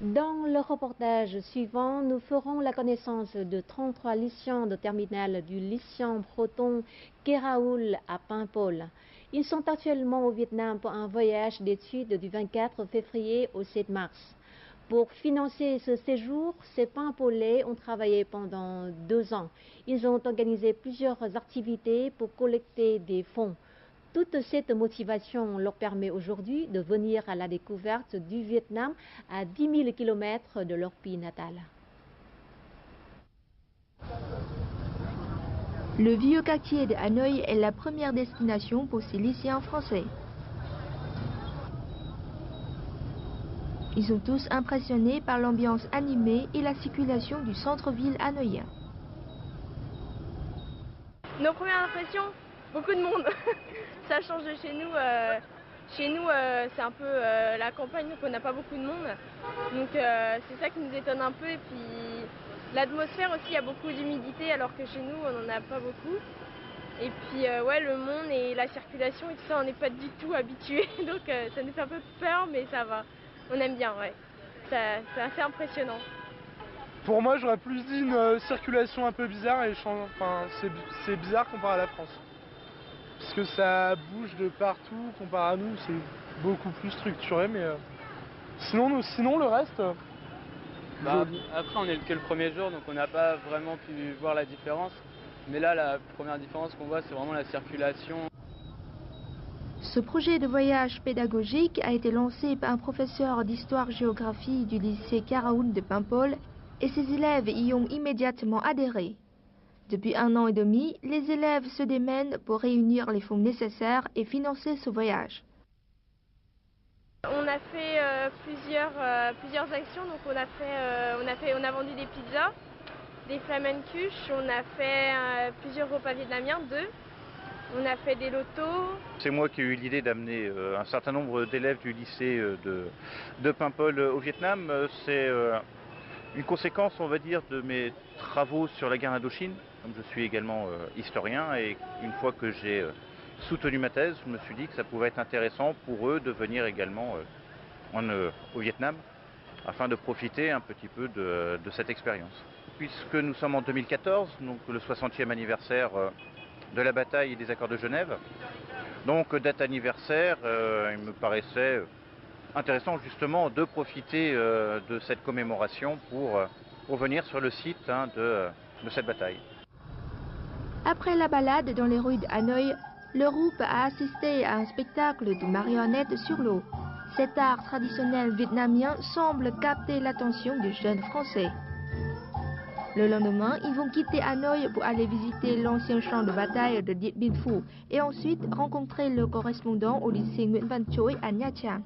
Dans le reportage suivant, nous ferons la connaissance de 33 lycéens de terminale du lycée breton Keraoul à Paimpol. Ils sont actuellement au Vietnam pour un voyage d'études du 24 février au 7 mars. Pour financer ce séjour, ces Paimpolais ont travaillé pendant 2 ans. Ils ont organisé plusieurs activités pour collecter des fonds. Toute cette motivation leur permet aujourd'hui de venir à la découverte du Vietnam à 10 000 km de leur pays natal. Le vieux quartier de Hanoï est la première destination pour ces lycéens français. Ils sont tous impressionnés par l'ambiance animée et la circulation du centre-ville hanoïen. Nos premières impressions, beaucoup de monde. Ça change de chez nous. Chez nous, c'est un peu la campagne, donc on n'a pas beaucoup de monde. Donc c'est ça qui nous étonne un peu. Et puis l'atmosphère aussi, il y a beaucoup d'humidité, alors que chez nous, on n'en a pas beaucoup. Et puis ouais, le monde et la circulation et tout ça, on n'est pas du tout habitués. Donc ça nous fait un peu peur, mais ça va. On aime bien, ouais. C'est assez impressionnant. Pour moi, j'aurais plus dit une circulation un peu bizarre et c'est bizarre comparé à la France. Parce que ça bouge de partout, comparé à nous, c'est beaucoup plus structuré, mais sinon le reste... Après, on est que le premier jour, donc on n'a pas vraiment pu voir la différence. Mais là, la première différence qu'on voit, c'est vraiment la circulation. Ce projet de voyage pédagogique a été lancé par un professeur d'histoire-géographie du lycée Keraoul de Paimpol et ses élèves y ont immédiatement adhéré. Depuis 1 an et demi, les élèves se démènent pour réunir les fonds nécessaires et financer ce voyage. On a fait plusieurs actions, donc on a vendu des pizzas, des flamencuches, on a fait plusieurs repas vietnamiens, 2. On a fait des lotos. C'est moi qui ai eu l'idée d'amener un certain nombre d'élèves du lycée de Paimpol au Vietnam. C'est une conséquence, on va dire, de mes travaux sur la guerre d'Indochine. Comme je suis également historien, et une fois que j'ai soutenu ma thèse, je me suis dit que ça pouvait être intéressant pour eux de venir également au Vietnam, afin de profiter un petit peu de cette expérience. Puisque nous sommes en 2014, donc le 60e anniversaire de la bataille et des accords de Genève. Donc date anniversaire, il me paraissait intéressant justement de profiter de cette commémoration pour venir sur le site de cette bataille. Après la balade dans les rues de Hanoï, le groupe a assisté à un spectacle de marionnettes sur l'eau. Cet art traditionnel vietnamien semble capter l'attention des jeunes Français. Le lendemain, ils vont quitter Hanoï pour aller visiter l'ancien champ de bataille de Điện Biên Phủ et ensuite rencontrer le correspondant au lycée Nguyễn Văn Chối à Nha Trang.